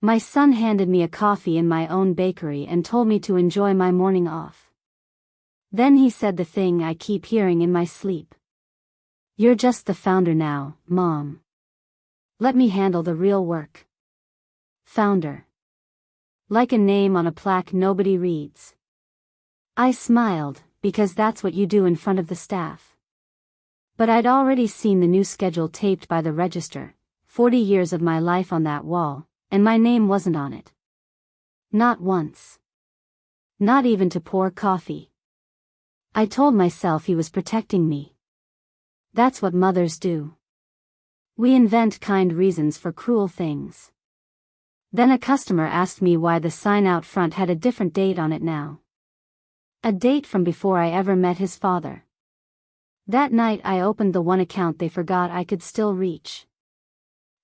My son handed me a coffee in my own bakery and told me to enjoy my morning off. Then he said the thing I keep hearing in my sleep. "You're just the founder now, Mom. Let me handle the real work." Founder. Like a name on a plaque nobody reads. I smiled, because that's what you do in front of the staff. But I'd already seen the new schedule taped by the register, 40 years of my life on that wall, and my name wasn't on it. Not once. Not even to pour coffee. I told myself he was protecting me. That's what mothers do. We invent kind reasons for cruel things. Then a customer asked me why the sign out front had a different date on it now. A date from before I ever met his father. That night I opened the one account they forgot I could still reach.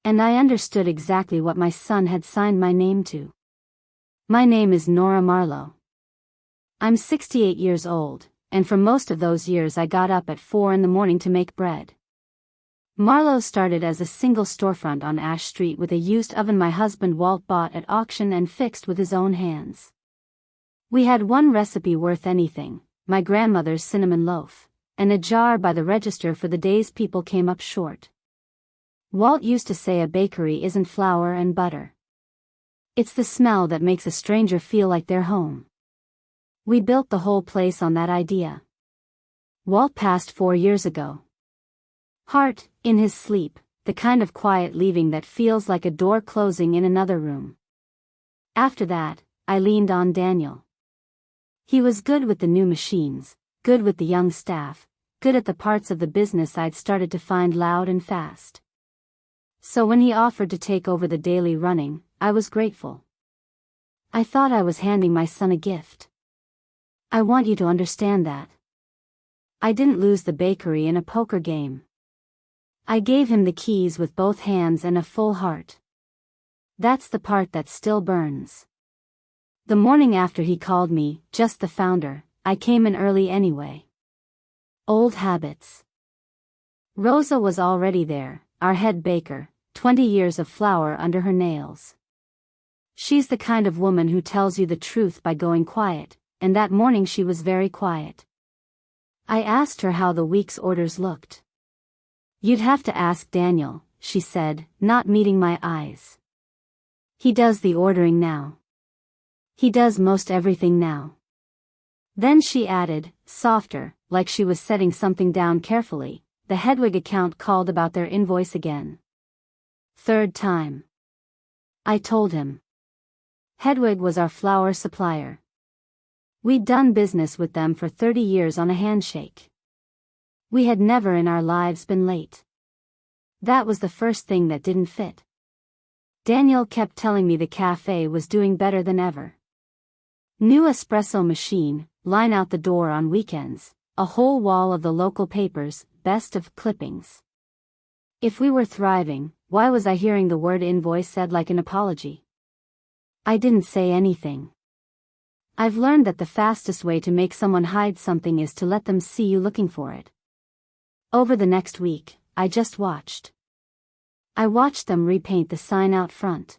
And I understood exactly what my son had signed my name to. My name is Nora Marlowe. I'm 68 years old, and for most of those years I got up at 4 in the morning to make bread. Marlowe started as a single storefront on Ash Street with a used oven my husband Walt bought at auction and fixed with his own hands. We had one recipe worth anything, my grandmother's cinnamon loaf, and a jar by the register for the days people came up short. Walt used to say a bakery isn't flour and butter. It's the smell that makes a stranger feel like they're home. We built the whole place on that idea. Walt passed 4 years ago. Heart, in his sleep, the kind of quiet leaving that feels like a door closing in another room. After that, I leaned on Daniel. He was good with the new machines, good with the young staff, good at the parts of the business I'd started to find loud and fast. So when he offered to take over the daily running, I was grateful. I thought I was handing my son a gift. I want you to understand that. I didn't lose the bakery in a poker game. I gave him the keys with both hands and a full heart. That's the part that still burns. The morning after he called me just the founder, I came in early anyway. Old habits. Rosa was already there, our head baker, 20 years of flour under her nails. She's the kind of woman who tells you the truth by going quiet, and that morning she was very quiet. I asked her how the week's orders looked. "You'd have to ask Daniel," she said, not meeting my eyes. "He does the ordering now. He does most everything now." Then she added, softer, like she was setting something down carefully, "The Hedwig account called about their invoice again. 3rd time." I told him. Hedwig was our flour supplier. We'd done business with them for 30 years on a handshake. We had never in our lives been late. That was the first thing that didn't fit. Daniel kept telling me the cafe was doing better than ever. New espresso machine, line out the door on weekends, a whole wall of the local papers, best of clippings. If we were thriving, why was I hearing the word invoice said like an apology? I didn't say anything. I've learned that the fastest way to make someone hide something is to let them see you looking for it. Over the next week, I just watched. I watched them repaint the sign out front.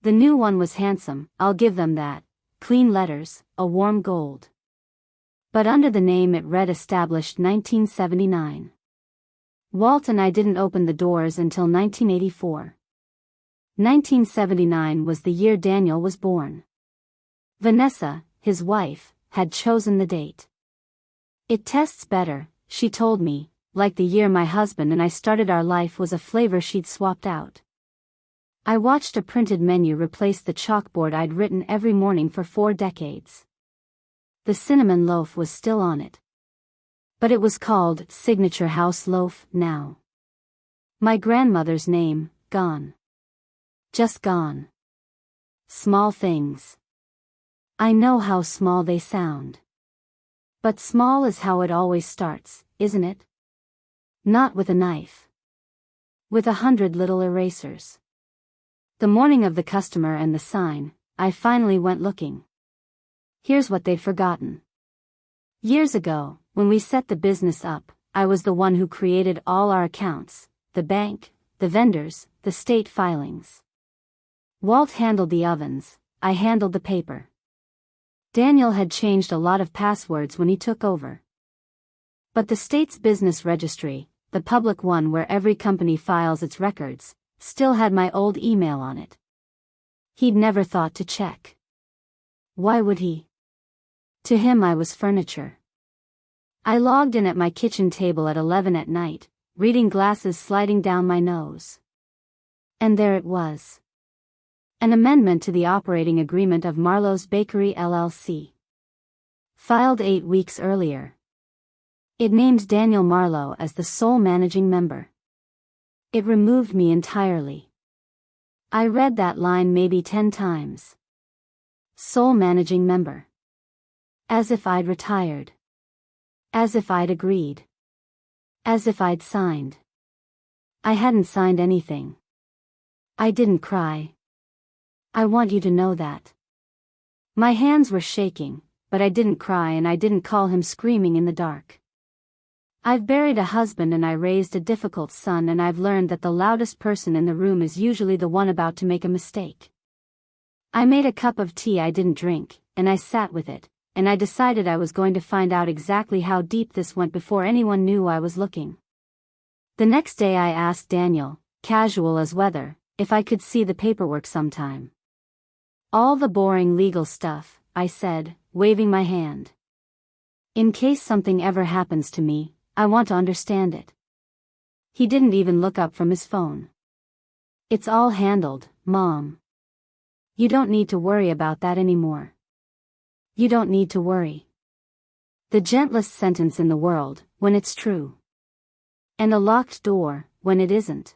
The new one was handsome, I'll give them that, clean letters, a warm gold. But under the name it read established 1979. Walt and I didn't open the doors until 1984. 1979 was the year Daniel was born. Vanessa, his wife, had chosen the date. It tests better, she told me, like the year my husband and I started our life was a flavor she'd swapped out. I watched a printed menu replace the chalkboard I'd written every morning for 4 decades. The cinnamon loaf was still on it. But it was called Signature House Loaf now. My grandmother's name, gone. Just gone. Small things. I know how small they sound. But small is how it always starts, isn't it? Not with a knife. With 100 little erasers. The morning of the customer and the sign, I finally went looking. Here's what they'd forgotten. Years ago, when we set the business up, I was the one who created all our accounts, the bank, the vendors, the state filings. Walt handled the ovens, I handled the paper. Daniel had changed a lot of passwords when he took over. But the state's business registry, the public one where every company files its records, still had my old email on it. He'd never thought to check. Why would he? To him I was furniture. I logged in at my kitchen table at 11 at night, reading glasses sliding down my nose. And there it was. An amendment to the operating agreement of Marlowe's Bakery LLC. Filed 8 weeks earlier. It named Daniel Marlowe as the sole managing member. It removed me entirely. I read that line maybe 10 times. Sole managing member. As if I'd retired. As if I'd agreed. As if I'd signed. I hadn't signed anything. I didn't cry. I want you to know that. My hands were shaking, but I didn't cry and I didn't call him screaming in the dark. I've buried a husband and I raised a difficult son, and I've learned that the loudest person in the room is usually the one about to make a mistake. I made a cup of tea I didn't drink, and I sat with it, and I decided I was going to find out exactly how deep this went before anyone knew I was looking. The next day I asked Daniel, casual as weather, if I could see the paperwork sometime. All the boring legal stuff, I said, waving my hand. In case something ever happens to me, I want to understand it. He didn't even look up from his phone. It's all handled, Mom. You don't need to worry about that anymore. You don't need to worry. The gentlest sentence in the world, when it's true. And a locked door, when it isn't.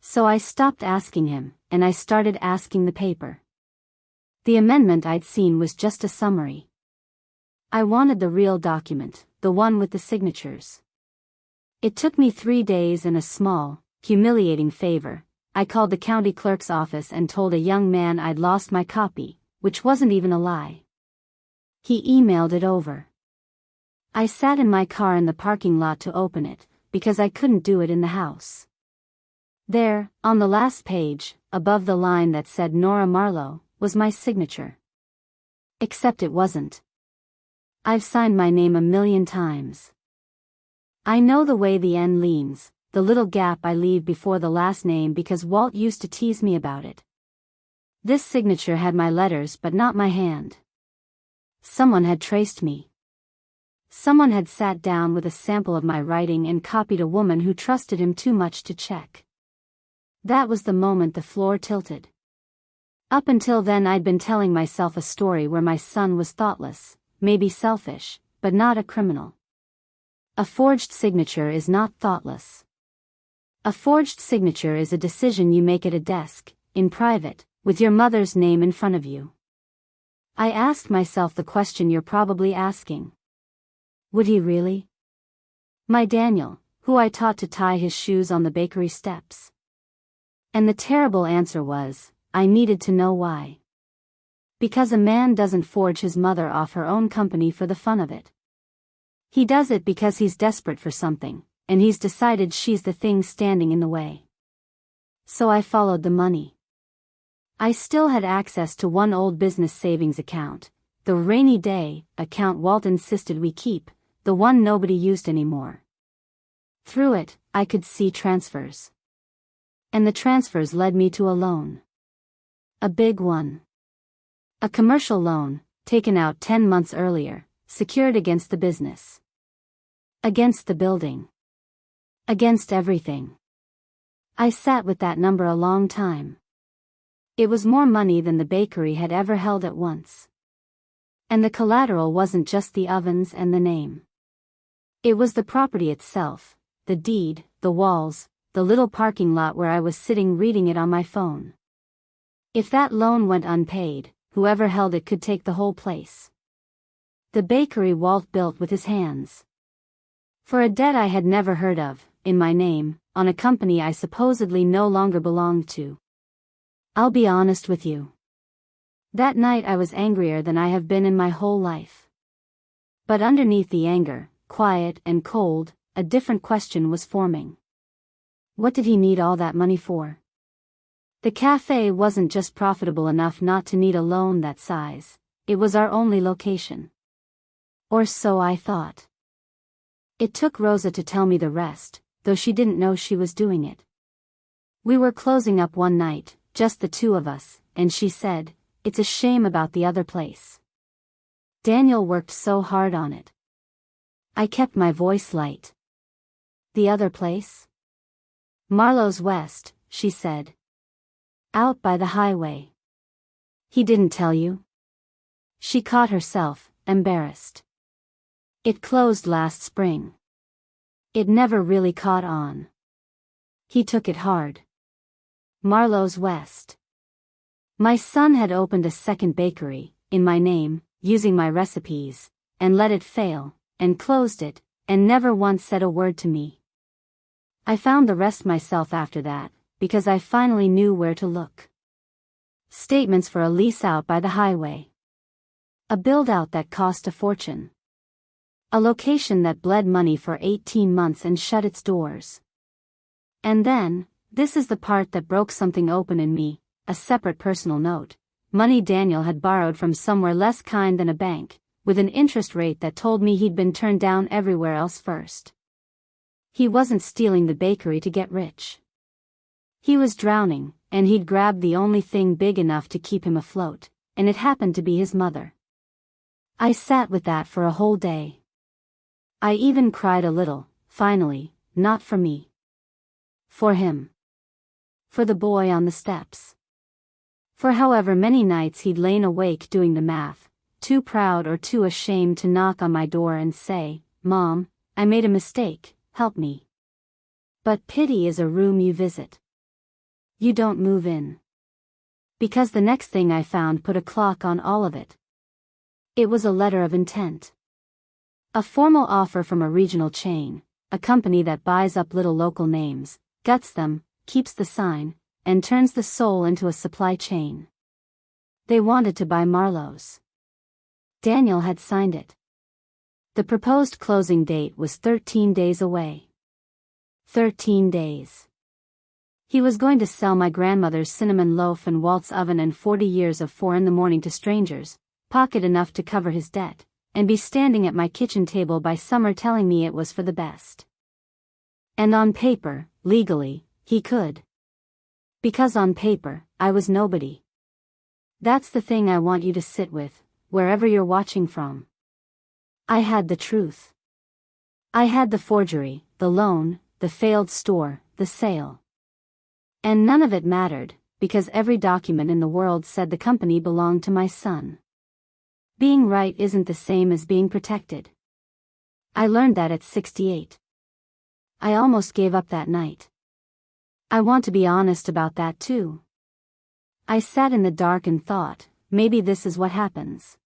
So I stopped asking him, and I started asking the paper. The amendment I'd seen was just a summary. I wanted the real document, the one with the signatures. It took me 3 days and a small, humiliating favor. I called the county clerk's office and told a young man I'd lost my copy, which wasn't even a lie. He emailed it over. I sat in my car in the parking lot to open it, because I couldn't do it in the house. There, on the last page, above the line that said Nora Marlowe, was my signature. Except it wasn't. I've signed my name 1,000,000 times. I know the way the N leans, the little gap I leave before the last name, because Walt used to tease me about it. This signature had my letters but not my hand. Someone had traced me. Someone had sat down with a sample of my writing and copied a woman who trusted him too much to check. That was the moment the floor tilted. Up until then I'd been telling myself a story where my son was thoughtless, maybe selfish, but not a criminal. A forged signature is not thoughtless. A forged signature is a decision you make at a desk, in private, with your mother's name in front of you. I asked myself the question you're probably asking. Would he really? My Daniel, who I taught to tie his shoes on the bakery steps. And the terrible answer was, I needed to know why. Because a man doesn't forge his mother off her own company for the fun of it. He does it because he's desperate for something, and he's decided she's the thing standing in the way. So I followed the money. I still had access to one old business savings account, the rainy day account Walt insisted we keep, the one nobody used anymore. Through it, I could see transfers. And the transfers led me to a loan. A big one. A commercial loan, taken out 10 months earlier, secured against the business. Against the building. Against everything. I sat with that number a long time. It was more money than the bakery had ever held at once. And the collateral wasn't just the ovens and the name. It was the property itself, the deed, the walls, the little parking lot where I was sitting reading it on my phone. If that loan went unpaid, whoever held it could take the whole place. The bakery Walt built with his hands. For a debt I had never heard of, in my name, on a company I supposedly no longer belonged to. I'll be honest with you. That night I was angrier than I have been in my whole life. But underneath the anger, quiet and cold, a different question was forming. What did he need all that money for? The cafe wasn't just profitable enough not to need a loan that size, it was our only location. Or so I thought. It took Rosa to tell me the rest, though she didn't know she was doing it. We were closing up one night, just the two of us, and she said, "It's a shame about the other place. Daniel worked so hard on it." I kept my voice light. "The other place?" "Marlowe's West," she said. "Out by the highway." "He didn't tell you?" She caught herself, embarrassed. "It closed last spring. It never really caught on. He took it hard." Marlowe's West. My son had opened a second bakery, in my name, using my recipes, and let it fail, and closed it, and never once said a word to me. I found the rest myself after that, because I finally knew where to look. Statements for a lease out by the highway. A build-out that cost a fortune. A location that bled money for 18 months and shut its doors. And then, this is the part that broke something open in me, a separate personal note. Money Daniel had borrowed from somewhere less kind than a bank, with an interest rate that told me he'd been turned down everywhere else first. He wasn't stealing the bakery to get rich. He was drowning, and he'd grabbed the only thing big enough to keep him afloat, and it happened to be his mother. I sat with that for a whole day. I even cried a little, finally, not for me. For him. For the boy on the steps. For however many nights he'd lain awake doing the math, too proud or too ashamed to knock on my door and say, "Mom, I made a mistake, help me." But pity is a room you visit. You don't move in. Because the next thing I found put a clock on all of it. It was a letter of intent. A formal offer from a regional chain, a company that buys up little local names, guts them, keeps the sign, and turns the soul into a supply chain. They wanted to buy Marlowe's. Daniel had signed it. The proposed closing date was 13 days away. 13 days. He was going to sell my grandmother's cinnamon loaf and waltz oven and 40 years of 4 in the morning to strangers, pocket enough to cover his debt, and be standing at my kitchen table by summer telling me it was for the best. And on paper, legally, he could. Because on paper, I was nobody. That's the thing I want you to sit with, wherever you're watching from. I had the truth. I had the forgery, the loan, the failed store, the sale. And none of it mattered, because every document in the world said the company belonged to my son. Being right isn't the same as being protected. I learned that at 68. I almost gave up that night. I want to be honest about that too. I sat in the dark and thought, maybe this is what happens.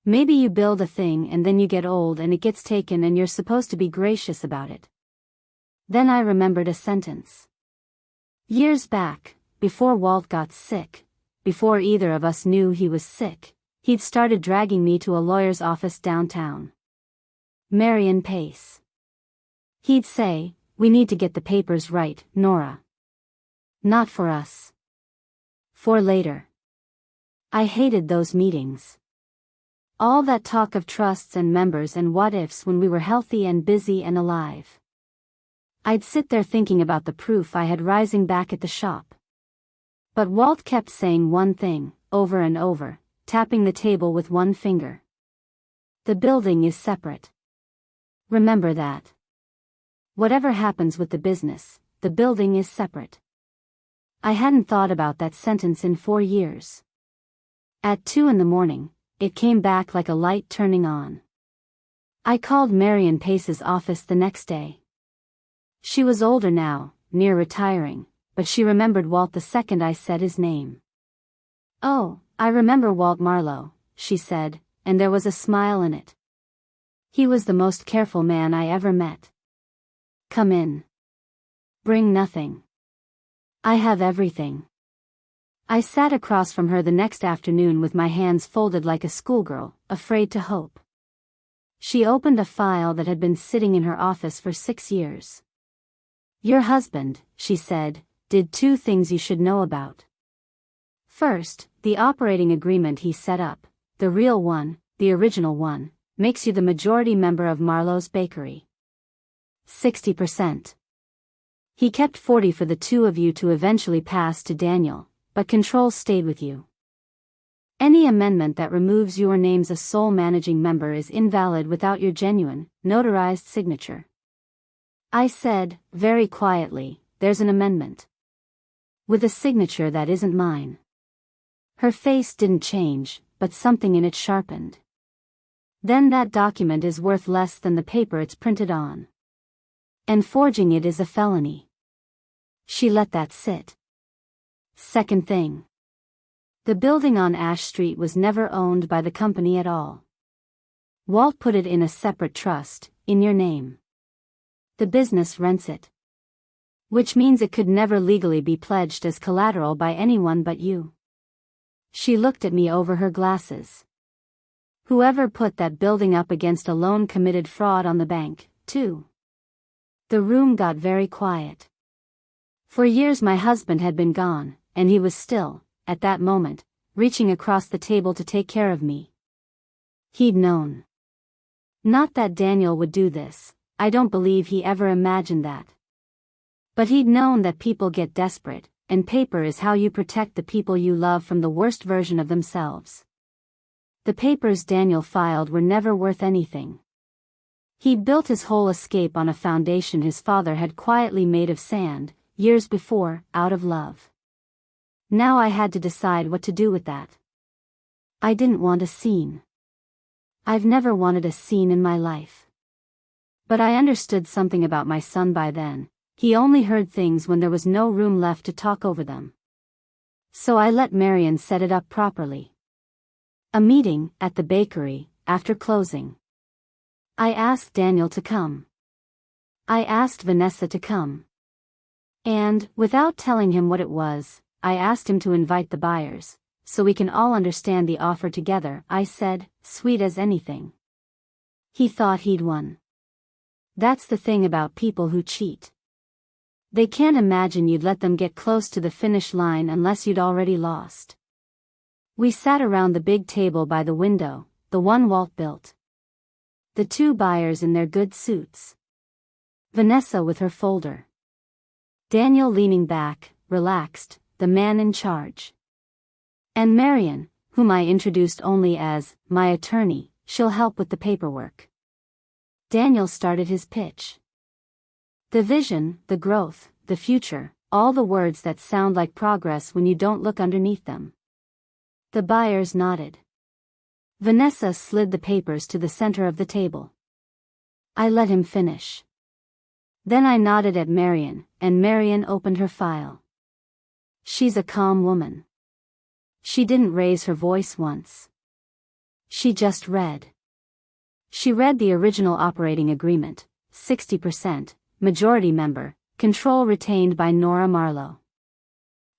Maybe you build a thing and then you get old and it gets taken and you're supposed to be gracious about it. Then I remembered a sentence. Years back, before Walt got sick, before either of us knew he was sick, he'd started dragging me to a lawyer's office downtown. Marion Pace. He'd say, "We need to get the papers right, Nora. Not for us. For later." I hated those meetings. All that talk of trusts and members and what-ifs when we were healthy and busy and alive. I'd sit there thinking about the proof I had rising back at the shop. But Walt kept saying one thing, over and over, tapping the table with one finger. The building is separate. Remember that. Whatever happens with the business, the building is separate. I hadn't thought about that sentence in 4 years. At 2 in the morning, it came back like a light turning on. I called Marion Pace's office the next day. She was older now, near retiring, but she remembered Walt the second I said his name. "Oh, I remember Walt Marlowe," she said, and there was a smile in it. "He was the most careful man I ever met. Come in. Bring nothing. I have everything." I sat across from her the next afternoon with my hands folded like a schoolgirl, afraid to hope. She opened a file that had been sitting in her office for 6 years. "Your husband," she said, did 2 things you should know about. First, the operating agreement he set up, the real one, the original one, makes you the majority member of Marlowe's bakery. 60%. He kept 40 for the 2 of you to eventually pass to Daniel, but control stayed with you. Any amendment that removes your names as sole managing member is invalid without your genuine, notarized signature. I said, very quietly, there's an amendment. With a signature that isn't mine. Her face didn't change, but something in it sharpened. Then that document is worth less than the paper it's printed on. And forging it is a felony. She let that sit. Second thing. The building on Ash Street was never owned by the company at all. Walt put it in a separate trust, in your name. The business rents it. Which means it could never legally be pledged as collateral by anyone but you. She looked at me over her glasses. Whoever put that building up against a loan committed fraud on the bank, too. The room got very quiet. For years my husband had been gone, and he was still, at that moment, reaching across the table to take care of me. He'd known. Not that Daniel would do this, I don't believe he ever imagined that. But he'd known that people get desperate, and paper is how you protect the people you love from the worst version of themselves. The papers Daniel filed were never worth anything. He'd built his whole escape on a foundation his father had quietly made of sand, years before, out of love. Now I had to decide what to do with that. I didn't want a scene. I've never wanted a scene in my life. But I understood something about my son by then. He only heard things when there was no room left to talk over them. So I let Marion set it up properly. A meeting, at the bakery, after closing. I asked Daniel to come. I asked Vanessa to come. And, without telling him what it was, I asked him to invite the buyers, so we can all understand the offer together, I said, sweet as anything. He thought he'd won. That's the thing about people who cheat. They can't imagine you'd let them get close to the finish line unless you'd already lost. We sat around the big table by the window, the one Walt built. The 2 buyers in their good suits. Vanessa with her folder. Daniel leaning back, relaxed, the man in charge. And Marion, whom I introduced only as, my attorney, she'll help with the paperwork. Daniel started his pitch. The vision, the growth, the future, all the words that sound like progress when you don't look underneath them. The buyers nodded. Vanessa slid the papers to the center of the table. I let him finish. Then I nodded at Marion, and Marion opened her file. She's a calm woman. She didn't raise her voice once. She just read. She read the original operating agreement, 60%, majority member, control retained by Nora Marlowe.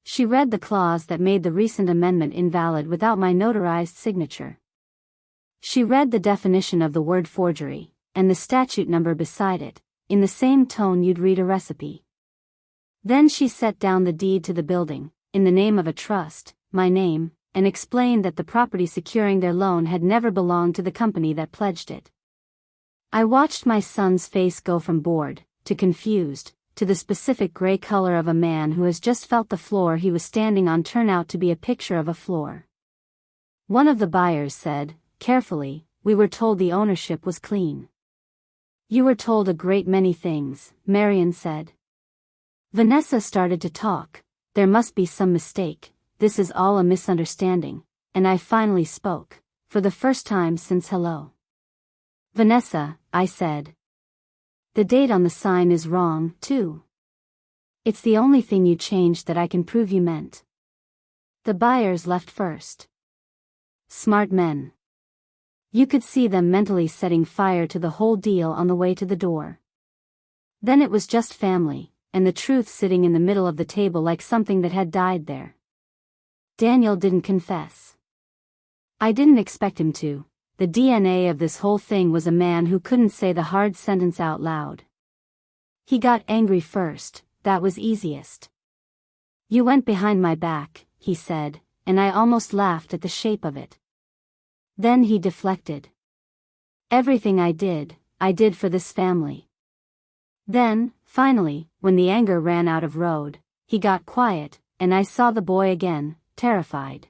She read the clause that made the recent amendment invalid without my notarized signature. She read the definition of the word forgery, and the statute number beside it, in the same tone you'd read a recipe. Then she set down the deed to the building, in the name of a trust, my name, and explained that the property securing their loan had never belonged to the company that pledged it. I watched my son's face go from bored, to confused, to the specific gray color of a man who has just felt the floor he was standing on turn out to be a picture of a floor. One of the buyers said, carefully, we were told the ownership was clean. You were told a great many things, Marion said. Vanessa started to talk, there must be some mistake, this is all a misunderstanding, and I finally spoke, for the first time since hello. Vanessa, I said. The date on the sign is wrong, too. It's the only thing you changed that I can prove you meant. The buyers left first. Smart men. You could see them mentally setting fire to the whole deal on the way to the door. Then it was just family, and the truth sitting in the middle of the table like something that had died there. Daniel didn't confess. I didn't expect him to. The DNA of this whole thing was a man who couldn't say the hard sentence out loud. He got angry first, that was easiest. You went behind my back, he said, and I almost laughed at the shape of it. Then he deflected. Everything I did for this family. Then, finally, when the anger ran out of road, he got quiet, and I saw the boy again, terrified.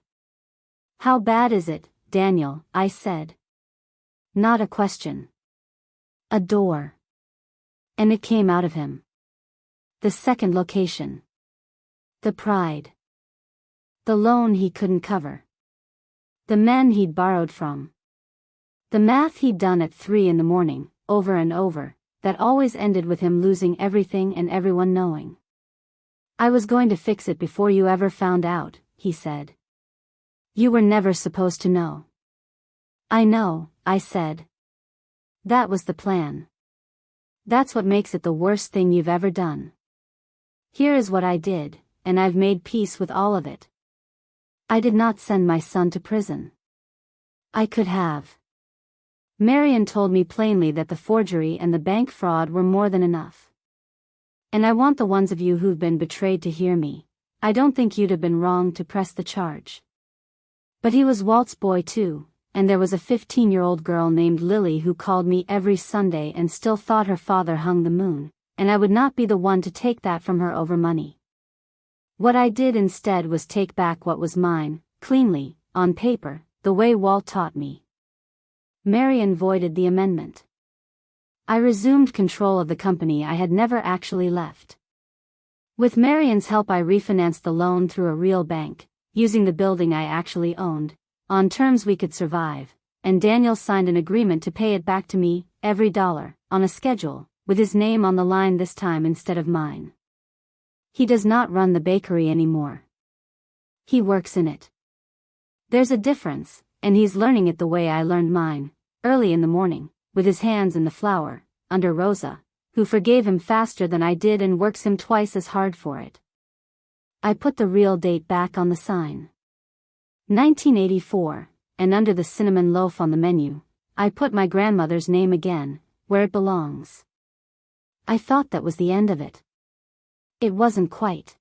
How bad is it, Daniel? I said. Not a question. A door. And it came out of him. The second location. The pride. The loan he couldn't cover. The men he'd borrowed from. The math he'd done at 3 a.m, over and over, that always ended with him losing everything and everyone knowing. I was going to fix it before you ever found out, he said. You were never supposed to know. I know, I said. That was the plan. That's what makes it the worst thing you've ever done. Here is what I did, and I've made peace with all of it. I did not send my son to prison. I could have. Marion told me plainly that the forgery and the bank fraud were more than enough. And I want the ones of you who've been betrayed to hear me. I don't think you'd have been wrong to press the charge. But he was Walt's boy too, and there was a 15-year-old girl named Lily who called me every Sunday and still thought her father hung the moon, and I would not be the one to take that from her over money. What I did instead was take back what was mine, cleanly, on paper, the way Walt taught me. Marion voided the amendment. I resumed control of the company I had never actually left. With Marion's help I refinanced the loan through a real bank, using the building I actually owned, on terms we could survive, and Daniel signed an agreement to pay it back to me, every dollar, on a schedule, with his name on the line this time instead of mine. He does not run the bakery anymore. He works in it. There's a difference, and he's learning it the way I learned mine, early in the morning, with his hands in the flour, under Rosa, who forgave him faster than I did and works him twice as hard for it. I put the real date back on the sign. 1984, and under the cinnamon loaf on the menu, I put my grandmother's name again, where it belongs. I thought that was the end of it. It wasn't quite.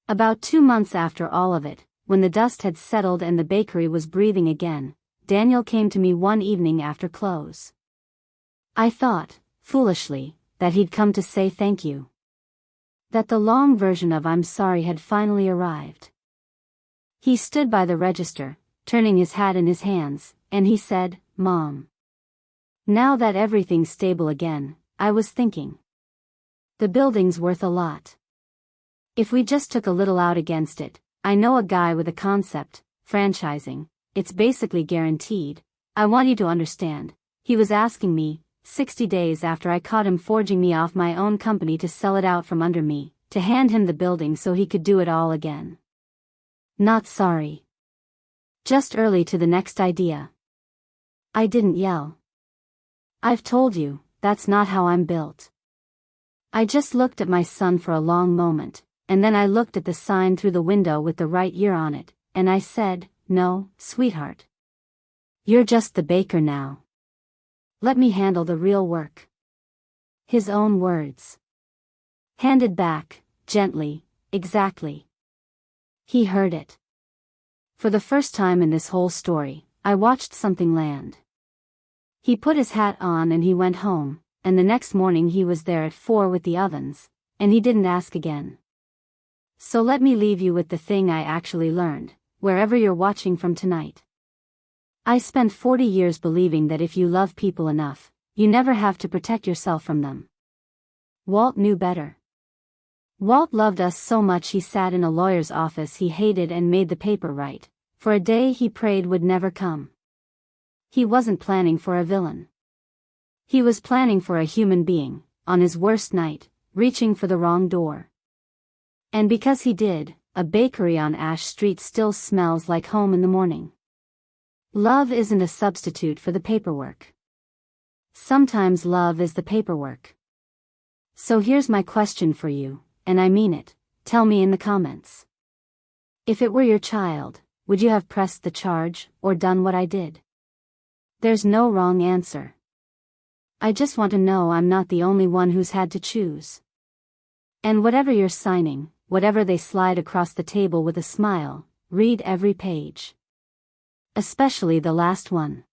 About 2 months after all of it, when the dust had settled and the bakery was breathing again, Daniel came to me one evening after close. I thought, foolishly, that he'd come to say thank you. That the long version of I'm sorry had finally arrived. He stood by the register, turning his hat in his hands, and he said, Mom. Now that everything's stable again, I was thinking. The building's worth a lot. If we just took a little out against it, I know a guy with a concept, franchising, it's basically guaranteed. I want you to understand. He was asking me, 60 days after I caught him forging me off my own company to sell it out from under me, to hand him the building so he could do it all again. Not sorry. Just early to the next idea. I didn't yell. I've told you, that's not how I'm built. I just looked at my son for a long moment, and then I looked at the sign through the window with the right year on it, and I said, No, sweetheart. You're just the baker now. Let me handle the real work. His own words. Handed back, gently, exactly. He heard it. For the first time in this whole story, I watched something land. He put his hat on and he went home, and the next morning he was there at 4 with the ovens, and he didn't ask again. So let me leave you with the thing I actually learned, wherever you're watching from tonight. I spent 40 years believing that if you love people enough, you never have to protect yourself from them. Walt knew better. Walt loved us so much he sat in a lawyer's office he hated and made the paper write, for a day he prayed would never come. He wasn't planning for a villain. He was planning for a human being, on his worst night, reaching for the wrong door. And because he did, a bakery on Ash Street still smells like home in the morning. Love isn't a substitute for the paperwork. Sometimes love is the paperwork. So here's my question for you, and I mean it, tell me in the comments. If it were your child, would you have pressed the charge, or done what I did? There's no wrong answer. I just want to know I'm not the only one who's had to choose. And whatever you're signing, whatever they slide across the table with a smile, read every page. Especially the last one.